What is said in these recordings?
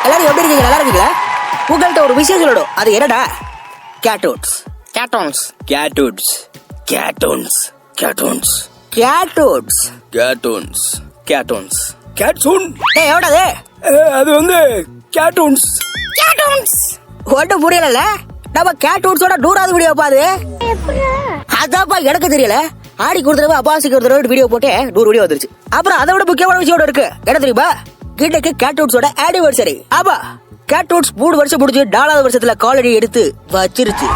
எல்லாரும் எப்படி இருக்கீங்க? நல்லா இருக்கீங்களா? உங்கள்கிட்ட ஒரு விஷயம் சொல்லணும். அது என்னடா? கேட்டூன்ஸ் கேட்டூன்ஸ் கேட்டூன்ஸ் கேட்டூன்ஸ் கேட்டூன்ஸ் கேட்டூன்ஸ் கேட்டூன்ஸ் கேட்டூன்ஸ் கேட்டூன். ஏய் எவடாது? அது வந்து கேட்டூன்ஸ். கேட்டூன்ஸ் ஒன்றும் புரியல. நம்ம கேட்டூன்ஸோட 100வது வீடியோ பாது. அதான்ப்பா எனக்கு தெரியல. ஆடி கொடுத்துருவா அப்பாசிக்கு ஒரு தடவை வீடியோ போட்டு 100 வீடியோ வந்துருச்சு. அப்புறம் அதை விட முக்கியமான விஷயம் இருக்கு. என்ன தெரியுமா? கிட்டக்கு கேட்டூன்ஸோட ஆனிவர்சரி. ஆமா, கேட்டூன்ஸ் 3 வருஷம் முடிஞ்சு 4வது வருஷத்துல காலடி எடுத்து வச்சிருச்சு.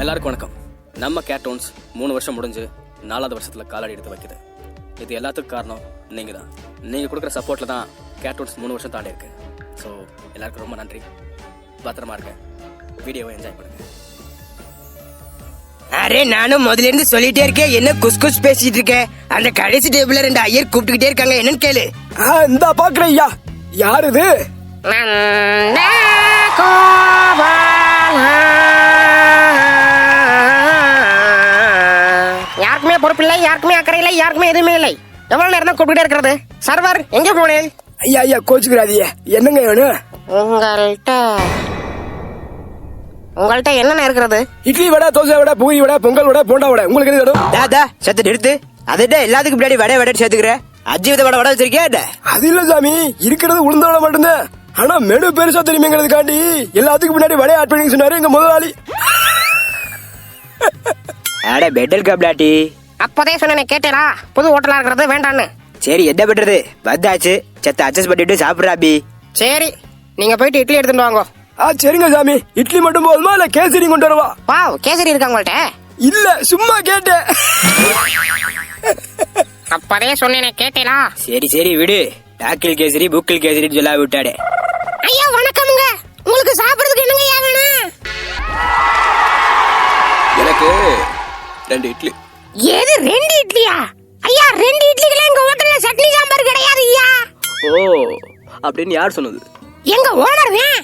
எல்லாருக்கும் வணக்கம். நம்ம கேட்டூன்ஸ் 3 வருஷம் முடிஞ்சு 4வது வருஷத்துல காலடி எடுத்து வைக்குது. இது எல்லாத்துக்கும் காரணம் நீங்க தான். நீங்க கொடுக்குற சப்போர்ட்ல தான் கேட்டூன்ஸ் 3 வருஷம் தாண்டி இருக்கு. ஸோ எல்லாருக்கும் ரொம்ப நன்றி. பத்திரமா இருக்க. வீடியோவை என்ஜாய் பண்ணுங்க. அரே நானும் முதல்ல இருந்து சொல்லிட்டே இருக்கேன். என்ன குஸ் பேசிட்டு இருக்கேன்? அந்த கடைசி டேபிள்ல 2 ஐயர் கூப்பிட்டுக்கிட்டே இருக்காங்க. என்னன்னு கேளு. இந்த பாக்குறேன். ஐயா யாரு இது? யாருக்குமே பொறுப்பு இல்லை, யாருக்குமே அக்கறை இல்லை, யாருக்குமே எதுவுமே இல்லை. எவ்வளவு நேரம் தான் கூப்பிட்டே இருக்கிறது? சர்வர் எங்க போனேன்? ஐயா ஐயா கோச்சுக்கிறாதிய. என்னங்க வேணும்? உங்கள்கிட்ட என்னென்ன இருக்கிறது? இட்லி வடை, தோசை வடை, பூரி வடை, பொங்கல் வடை, போண்டா வடை. உங்களுக்கு என்ன வேணும்? தாதா சத்து நிறுத்து. அதுட எல்லாத்துக்கும் முன்னாடி வடை சேர்த்துக்கிற. அஜீவித வடை வச்சிருக்கியா? அது இல்ல சாமி, இருக்கிறது உளுந்த வடை மட்டும்தான். ஆனா மெனு பெருசா தெரியுமேங்கிறதுக்காண்டி எல்லாத்துக்கும் முன்னாடி வடையை ஆட் பண்ணி சொன்னாரு எங்க முதலாளி. அட பெட்டல் கப்லாட்டி. அப்போதே சொன்ன கேட்டேரா? புது ஹோட்டலா இருக்கிறது வேண்டான்னு. சரி என்ன பண்றது? வந்தாச்சு, சத்த அட்ஜஸ்ட் பண்ணிட்டு சாப்பிடுறாபி. சரி, நீங்க போயிட்டு இட்லி எடுத்துட்டு வாங்க. சரிங்க சாமி. இட்லி மட்டும் போதுமா இல்ல கேசரி கொண்டு வரவா? வாவ், கேசரி இருக்கா உங்கள்ட்ட? இல்ல, சும்மா கேட்டேன். அப்பதே சொன்னேனே கேட்டேரா? சரி சரி விடு. டாக்கில் கேசரி புக்கில் கேசரின்னு சொல்ல விட்டாடே. ஐயா வணக்கம்ங்க. உங்களுக்கு சாப்பிடுறதுக்கு என்னங்க வேணும்? எனக்கு 2 இட்லி. ஏது 2 இட்லியா? ஐயா 2 இட்லிகளே எங்க ஹோட்டல்ல சட்னி சாம்பார் கிடையாது ஐயா. ஓ, அப்படின்னு யார் சொன்னது? எங்க ஓனர் தான்.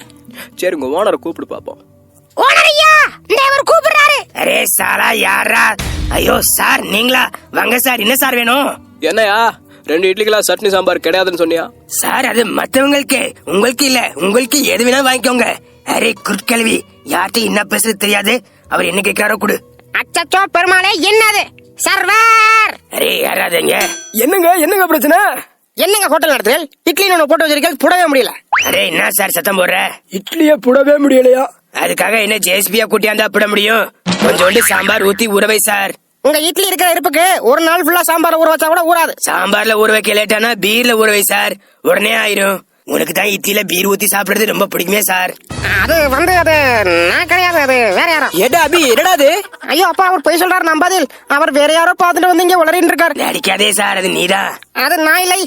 சரி, உங்க ஓனரை கூப்பிடு பாப்போம். ஓனர் ஐயா, இந்த அவர் கூப்பிடுறாரு. அரே சாலா யாரா? ஐயோ சார் நீங்களா? வாங்க சார். என்ன சார் வேணும்? என்னையா 2 இட்லிகளா சட்னி சாம்பார் கிடையாதுன்னு சொன்னியா? சார் அது மத்தவங்களுக்கு, உங்களுக்கு இல்ல. உங்களுக்கு எது வேணா வாங்கிக்கோங்க. அரே குட்கல்வி, யார்கிட்ட என்ன பேசுறது தெரியாது. அவர் என்ன கேட்கிறாரோ கொடு. அச்சச்சோ பெருமாளே, என்னது சர்வர்? அரே யாராதீங்க? என்னங்க என்னங்க பிரச்சனை? என்னங்க ஹோட்டல் நடத்துகள்? இட்லி ஒன்று போட்டு வச்சிருக்கேன், புடவே முடியல. அரே என்ன சார் சத்தம் போடுற? இட்லிய புடவே முடியலையா? அதுக்காக என்ன ஜேஎஸ்பியா கூட்டியாந்தா அப்பட முடியும்? கொஞ்சோண்டு சாம்பார் ஊத்தி ஊறவை சார். உங்க இட்லி இருக்கிற இருப்புக்கு ஒரு நாள் ஃபுல்லா சாம்பார் ஊற வச்சா கூட ஊறாது. சாம்பார்ல ஊற வைக்க லேட்டானா பீர்ல ஊறவை சார், உடனே ஆயிரும். உனக்கு தான் இட்லியில பீர் ஊத்தி சாப்பிடுறது ரொம்ப பிடிக்குமே சார். அது நான் கிடையாது, அது வேற யாரோ. ஏடா அபி, என்னடா அது? ஐயோ அப்பா, அவர் போய் சொல்றாரு நம்பாதில். அவர் வேற யாரோ பாத்துட்டு வந்து இங்க உளறிட்டு இருக்காரு. அடிக்காதே சார், அது நீதான். அது நான் இல்லை.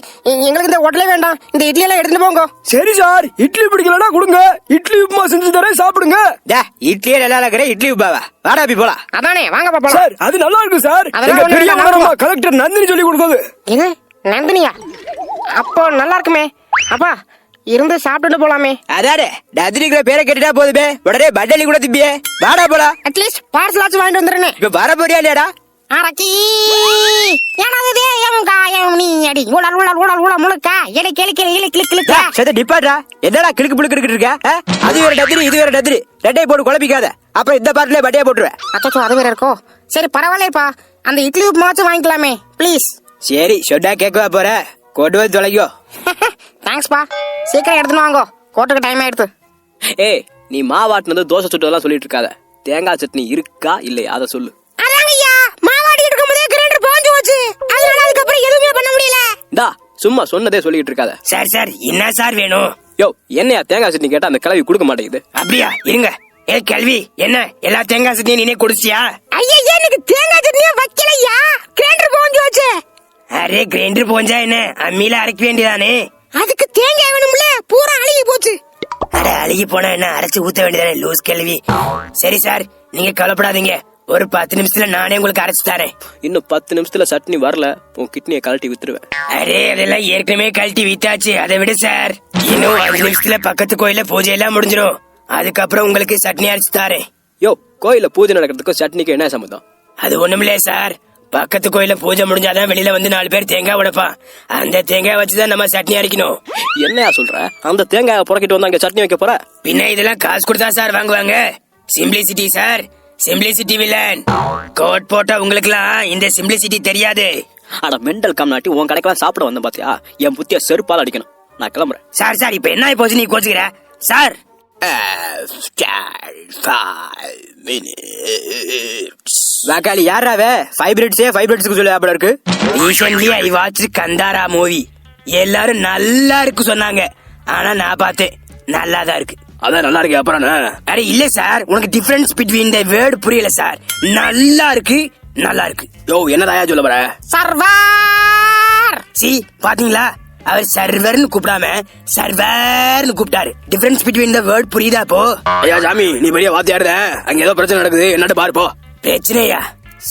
எங்களுக்கு இந்த ஹோட்டலே வேண்டாம். இந்த இட்லி எல்லாம் எடுத்துட்டு போங்க. சரி சார், இட்லி பிடிக்கலனா கொடுங்க. இட்லி உப்புமா செஞ்சு தரேன், சாப்பிடுங்க. இட்லியே நல்லா இருக்கிற இட்லி உப்பாவா? வாடா அபி போலாம். அதானே, வாங்க பாப்பா. சார் அது நல்லா இருக்கு சார். அதெல்லாம் எங்க பெரிய மனரமா கலெக்டர் நந்தினி சொல்லி கொடுத்தது. என்ன நந்தினியா? அப்போ நல்லா இருக்குமே. அப்பா இருந்து சாப்பிட்டு போலாமே. அதாடே நந்தினிக்கிற பேரை கேட்டுட்டா போதுமே, உடனே பட்டலி கூட திப்பியே. வாடா போலாம். அட்லீஸ்ட் பார்சல் ஆச்சு வாங்கிட்டு வந்துடுறேன். இப்ப வர போறியா இல்லையாடா? அரக்கி என்னது எம் நீ அடி ஊழல் ஊழல் ஊழல் ஊழல் முழுக்க எடை கிளி கிளி சத்த டிப்பாட்ரா. என்னடா கிளுக்கு புளுக்கு இருக்க? அது வேற டத்திரி, இது வேற டத்திரி. ரெட்டையை போட்டு குழப்பிக்காத. அப்புறம் இந்த பாட்டிலே பட்டையா போட்டுருவேன். அச்சோ அது வேற இருக்கோ. சரி பரவாயில்லைப்பா, அந்த இட்லி உப்புமாச்சும் வாங்கிக்கலாமே ப்ளீஸ். சரி சொன்னா கேட்கவா போற? கொண்டு வந்து தொலைக்கோ. தேங்க்ஸ்பா, சீக்கிரம் எடுத்துன்னு வாங்கோ, கோட்டுக்கு டைம் ஆயிடுது. ஏய், நீ மாவாட்டினது தோசை சுட்டதெல்லாம் சொல்லிட்டு இருக்காத. தேங்காய் சட்னி இருக்கா இல்லையா அதை சொல்லு. அதாங்கய்யா, மாவாடி இருக்கும்போதே கிரைண்டர் போஞ்சு போச்சு. அதனால அதுக்கப்புறம் எதுவுமே பண்ண முடியல. டா சும்மா சொன்னதே சொல்லிட்டு இருக்காத. சார் சார் என்ன சார் வேணும்? யோ, என்னையா தேங்காய் சட்னி கேட்டா அந்த கிளவி கொடுக்க மாட்டேங்குது. அப்படியா? இருங்க. ஏ கல்வி, என்ன எல்லா தேங்காய் சட்னி நீனே குடிச்சியா? ஐயா எனக்கு தேங்காய் சட்னியே வைக்கலையா, கிரைண்டர் போஞ்சு போச்சு. அரே கிரைண்டர் போஞ்சா என்ன, அம்மியில அரைக்க வேண்டியதானே? அதுக்கு தேங்காய் வேணும்ல, பூரா அழுகி போச்சு. அட அழுகி போனா என்ன, அரைச்சு ஊத்த வேண்டியதானே லூஸ் கேள்வி. சரி சார், நீங்க கவலைப்படாதீங்க. ஒரு 10 நிமிஷத்துல நானே உங்களுக்கு அரைச்சு தரேன். இன்னும் 10 நிமிஷத்துல சட்னி வரல, உன் கிட்னியை கழட்டி வித்துருவேன். அரே அதெல்லாம் ஏற்கனவே கழட்டி வித்தாச்சு, அதை விட சார். இன்னும் 5 நிமிஷத்துல பக்கத்து கோயில பூஜை எல்லாம் முடிஞ்சிடும். அதுக்கப்புறம் உங்களுக்கு சட்னி அரைச்சு தாரேன். யோ, கோயில பூஜை நடக்கிறதுக்கும் சட்னிக்கு என்ன சம்பந்தம்? அது ஒண்ணுமில்லையே சார், பக்கத்து கோயில பூஜை முடிஞ்சாதான் வெளியில வந்து 4 பேர் தேங்காய் உடைப்பான். அந்த தேங்காய் வச்சுதான் நம்ம சட்னி அரைக்கணும். என்னையா சொல்ற? அந்த தேங்காய் புறக்கிட்டு வந்து அங்க சட்னி வைக்க போற? பின்ன இதெல்லாம் காசு கொடுத்தா சார் வாங்குவாங்க. Simplicity sir, simplicity villain. Coat போட்ட உங்களுக்குலாம் இந்த சிம்பிளிசிட்டி தெரியாது. அட மெண்டல் கம்நாட்டி, உன் கடைக்கெல்லாம் சாப்பிட வந்தேன் பாத்தியா? என் புத்திய செருப்பால் அடிக்கணும். நான் கிளம்புறேன். சார் இப்ப என்ன ஆயி போச்சு நீ கோச்சுக்கிற சார்? வாக்காளி யாராவே? ஃபைப்ரேட்ஸ்க்கு சொல்லி அப்படி இருக்கு. Recently I watch Kantara movie. எல்லாரும் நல்லா இருக்கு சொன்னாங்க. ஆனா நான் பார்த்தேன், நல்லாதான் இருக்கு. அதான் நல்லா இருக்கு. அப்புறம் அரே இல்ல சார், உனக்கு டிஃபரன்ஸ் பிட்வீன் த வேர்டு புரியல சார். நல்லா இருக்கு, நல்லா இருக்கு. யோ என்னதாயா சொல்ல போற? சர்வர் சி பாத்தீங்களா, அவர் சர்வர்னு கூப்பிடாம சர்வர்னு கூப்பிட்டாரு. டிஃபரன்ஸ் பிட்வீன் த வேர்ட் புரியுதா இப்போ? ஐயா சாமி, நீ பெரிய வாத்தியாருத, அங்க ஏதோ பிரச்சனை நடக்குது, என்னட்டு பாரு போ. பிரச்சனையா?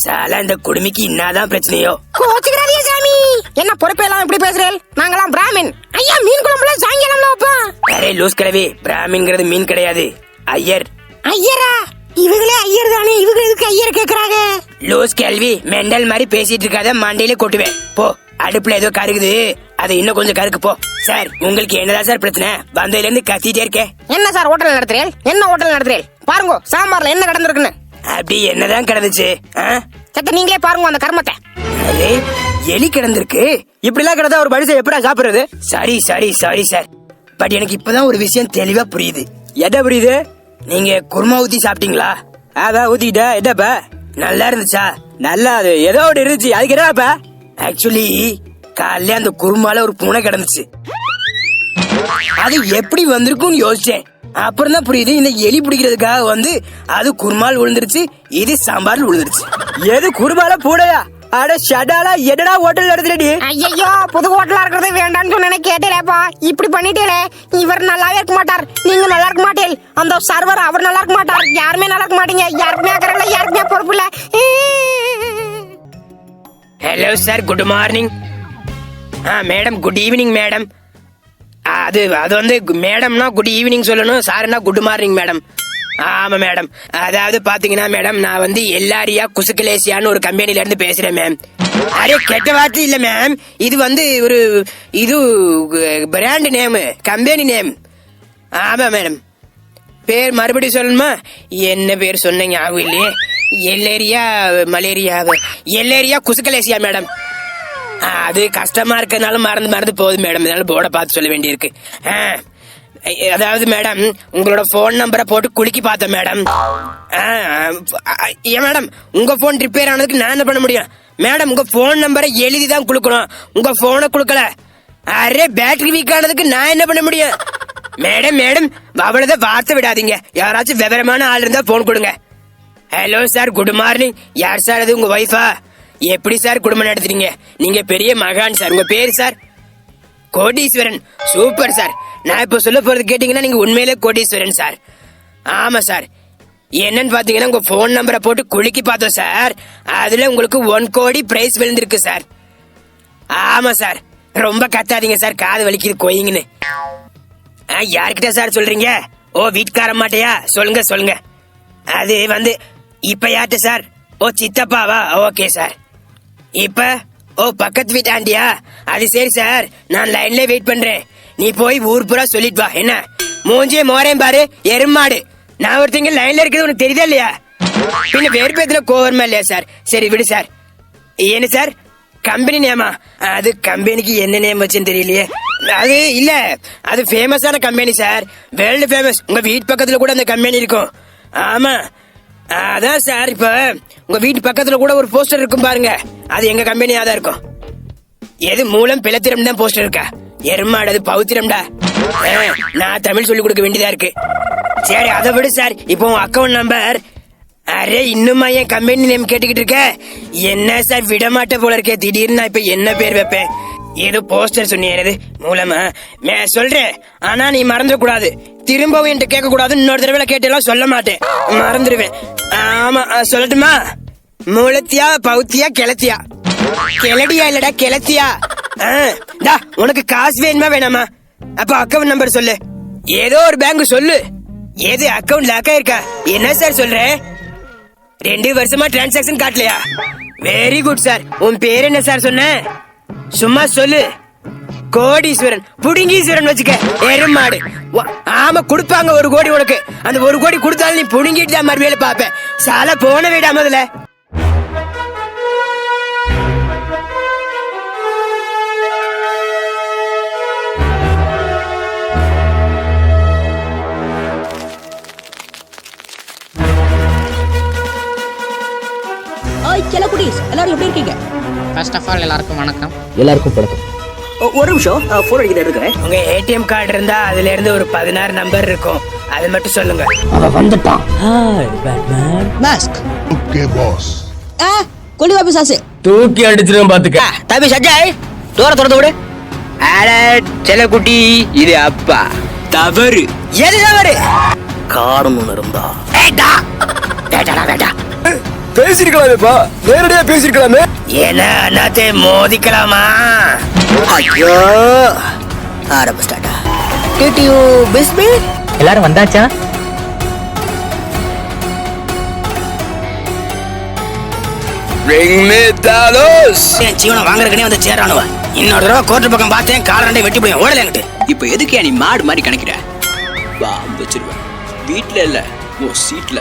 சால இந்த குடுமிக்கு என்னதான் பிரச்சனையோ? கோச்சுக்கிறாரியா சாமி? என்ன பொறுப்பெல்லாம் இப்படி பேசுறேன்? நாங்களாம் பிராமின். ஐயா மீன் குழம்புல சாயங்காலம்ல வைப்போம். அரே லூஸ் கிழவி, பிராமின்ங்கிறது மீன் கிடையாது, ஐயர். ஐயரா? இவங்களே ஐயர் தானே, இவங்க எதுக்கு ஐயர் கேக்குறாங்க? லூஸ் கேள்வி, மெண்டல் மாதிரி பேசிட்டு இருக்காத, மண்டையில கொட்டுவேன் போ. அடுப்புல ஏதோ கருகுது, அதை இன்னும் கொஞ்சம் கருக்கு போ. சார் உங்களுக்கு என்னதான் சார் பிரச்சனை? வந்ததுல இருந்து கத்திட்டே இருக்கேன். என்ன சார் ஹோட்டல் நடத்துறேன்? என்ன ஹோட்டல் நடத்துறேன்? பாருங்க சாம்பார்ல என்ன கடந்திருக்குன்னு. அப்படி என்னதான் கிடந்துச்சு? சத்த நீங்களே பாருங்க அந்த கர்மத்தை. அரே எலி கிடந்திருக்கு. இப்படி எல்லாம் கிடந்தா ஒரு மனுஷன் எப்படா சாப்பிடுறது? சாரி சார், பட் எனக்கு இப்பதான் ஒரு விஷயம் தெளிவா புரியுது. என்ன புரியுது? நீங்க குருமா ஊத்தி சாப்பிட்டீங்களா? அதான் ஊத்திக்கிட்ட. என்னப்ப நல்லா இருந்துச்சா? நல்லா, அது ஏதோ ஒன்று இருந்துச்சு. அதுக்கு என்னப்ப? ஆக்சுவலி காலையில அந்த குருமால ஒரு பூனை கிடந்துச்சு. அது எப்படி வந்திருக்கும்னு யோசிச்சேன். அப்புறம் தான் புரியுது, இந்த எலி பிடிக்கிறதுக்காக வந்து அது குருமால் விழுந்துருச்சு, இது சாம்பார்ல விழுந்துருச்சு. எது குருமால பூனையா? அட ஷடாலா, என்னடா ஹோட்டல் நடத்துறடி? ஐயோ புது ஹோட்டலா இருக்கிறது வேண்டாம்னு சொன்ன கேட்டேப்பா. இப்படி பண்ணிட்டேலே, இவர் நல்லாவே இருக்க மாட்டார், நீங்க நல்லா இருக்க மாட்டேன். அந்த சர்வர் அவர் நல்லா இருக்க மாட்டார், யாருமே நல்லா இருக்க மாட்டீங்க. யாருக்குமே ஆக்கறல, யாருக்குமே பொறுப்பு இல்ல. Hello sir, good morning. Madam good evening madam. அது வந்து மேடம்னா குட் ஈவினிங் சொல்லணும், சார்னா குட் மார்னிங் மேடம். ஆமா மேடம், அதாவது பாத்தீங்கன்னா மேடம், நான் வந்து எல்லாரியா குசுக்கலேசியான்னு ஒரு கம்பெனில இருந்து பேசுறேன் மேம். அரே கெட்ட வார்த்தை இல்ல மேம், இது வந்து ஒரு இது பிராண்ட் நேம், கம்பெனி நேம். ஆமா மேடம். பேர் மறுபடியும் சொல்லணுமா? என்ன பேர் சொன்னீங்க ஞாபகம் இல்லையே. எல்லேரியா மலேரியா, எல்லேரியா குசுக்கலேசியா மேடம். அது கஷ்டமா இருக்கனால மறந்து போகுது மேடம், இதனால போர்டை பார்த்து சொல்ல வேண்டியிருக்கு. அதாவது மேடம், உங்களோட போன் நம்பரை போட்டு குலுக்கி பார்த்தேன் மேடம். ஏன் மேடம், உங்க போன் ரிப்பேர் ஆனதுக்கு நான் என்ன பண்ண முடியும்? மேடம் உங்க போன் நம்பரை எழுதிதான் குடுக்கணும், உங்க போனை குடுக்கல. அரே பேட்டரி வீக் ஆனதுக்கு நான் என்ன பண்ண முடியும்? மேடம் அவ்வளவுதான் வார்த்தை விடாதீங்க. யாராச்சும் விவரமான ஆள் இருந்தா போன் கொடுங்க. Hello sir, good morning. யார் சார் அது? உங்க வைஃபா? எப்படி சார் குடும்பம் நடத்துறீங்க? நீங்க பெரிய மகான் சார். உங்க பேரு சார்? கோடீஸ்வரன். Super sir. நான் இப்ப சொல்ல போறது கேட்டீங்கன்னா நீங்க உண்மையிலே கோடீஸ்வரன் சார். ஆமா சார். என்னன்னு பாத்தீங்கன்னா உங்க போன் நம்பரை போட்டு குலுக்கி பார்த்தோம் சார், அதுல உங்களுக்கு 1 கோடி பிரைஸ் விழுந்திருக்கு சார். ஆமா சார். ரொம்ப கத்தாதீங்க சார், காது வலிக்குது கோயிங்கன்னு. யார்கிட்ட சார் சொல்றீங்க? ஓ வீட்டுக்கார மாட்டையா? சொல்லுங்க. அது வந்து இப்ப யார்கிட்ட சார்? ஓ சித்தப்பாவா? Okay sir. இப்ப ஓ பக்கத்து வீட்டு ஆண்டியா? அது சரி சார், நான் லைன்ல வெயிட் பண்றேன். நீ போய் ஊர் பூரா சொல்லிட்டு வா. என்ன மூஞ்சியே மோரேன் பாரு, எருமாடு. நான் ஒருத்தங்க லைன்ல இருக்கிறது உனக்கு தெரியுதா இல்லையா? பின்ன வேறுபேத்துல கோவரமா இல்லையா சார்? சரி விடு சார். என்ன சார் கம்பெனி நேமா? அது கம்பெனிக்கு என்ன நேம் வச்சுன்னு தெரியலையே. அது இல்ல, அது ஃபேமஸான கம்பெனி சார், வேர்ல்டு ஃபேமஸ். உங்க வீட்டு பக்கத்துல கூட அந்த கம்பெனி இருக்கும். ஆமா அதான் சார். இப்ப உங்க வீட்டு பக்கத்துல கூட ஒரு போஸ்டர் இருக்கும் பாருங்க, அது எங்க கம்பெனியா தான் இருக்கும். எது மூலம் பிளத்திரம் தான் போஸ்டர் இருக்கா? எருமாடு, அது பௌத்திரம்டா. நான் தமிழ் சொல்லி கொடுக்க வேண்டியதா இருக்கு. சரி அதை விடு சார். இப்போ உன் அக்கௌண்ட் நம்பர். அரே இன்னுமா என் கம்பெனி நேம் கேட்டுக்கிட்டு இருக்க? என்ன சார் விடமாட்ட போல இருக்கே, திடீர்னு நான் இப்ப என்ன பேர் வைப்பேன்? ஏதோ போஸ்டர் சொன்னீங்க மூலமா சொல்றேன், ஆனா நீ மறந்துட கூடாது. திரும்பவும் என்கிட்ட கேட்க கூடாது. இன்னொரு தடவை கேட்டெல்லாம் சொல்ல மாட்டேன், மறந்துடுவேன். ஆமா சொல்லட்டுமா? மூலத்தியா பௌத்தியா கிளத்தியா? கிளடியா இல்லடா கிளத்தியா. உனக்கு காசு வேணுமா வேணாமா? அப்ப அக்கௌண்ட் நம்பர் சொல்லு. ஏதோ ஒரு பேங்க் சொல்லு. ஏது அக்கௌண்ட்ல அக்கா இருக்கா? என்ன சார் சொல்ற? 2 வருஷமா டிரான்சாக்சன் காட்டலையா? Very good sir. உன் பேர் என்ன சார் சொன்ன? சும்மா சொல்லு. கோடீஸ்வரன், புடுங்கீஸ்வரன் வச்சுக்க. எருமாடு. ஆமா, கொடுப்பாங்க 1 கோடி உனக்கு. அந்த 1 கோடி கொடுத்தாலும் நீ புடுங்கிட்டு தான் மறுவேல பாப்ப. சால போன விடா முதல்ல. செல்ல குட்டீஸ், எல்லாரும் எப்படி இருக்கீங்க? ஃபர்ஸ்ட் ஆஃப் ஆல் எல்லாருக்கும் வணக்கம். எல்லாருக்கும் பழக்கம். ஒரு நிமிஷம், போன் அடிக்கிட்டு எடுக்கிறேன். உங்க ஏடிஎம் கார்டு இருந்தா அதுல இருந்து ஒரு 16 நம்பர் இருக்கும், அது மட்டும் சொல்லுங்க. அவன் வந்துட்டான். மாஸ்க். Okay, boss. கொல்லி வாபி சாசு. தூக்கி அடிச்சிரும் பாத்துக்க. தம்பி சஜாய், டோரை திறந்து விடு. செல்லக்குட்டி, இது அப்பா. தவறு. எது தவறு? காரணம் இருந்தா பேசிருக்கலாமேப்பா, நேரடியா பேசிருக்கலாமே. என்ன அண்ணாத்தே, மோதிக்கலாமா? ஐயோ, ஆரம்பிச்சிட்டாடா. Did you miss me? எல்லாரும் வந்தாச்சா? ஜீவனம் வாங்குறதுனே வந்து சேரானுவ. இன்னொரு தடவை கோர்ட்டு பக்கம் பார்த்தேன், கால ரெண்டை வெட்டி போய் ஓடல என்கிட்ட. இப்ப எதுக்கு நீ மாடு மாதிரி கணக்கிற? வா, வச்சிருவேன். வீட்ல இல்ல, ஓ சீட்ல.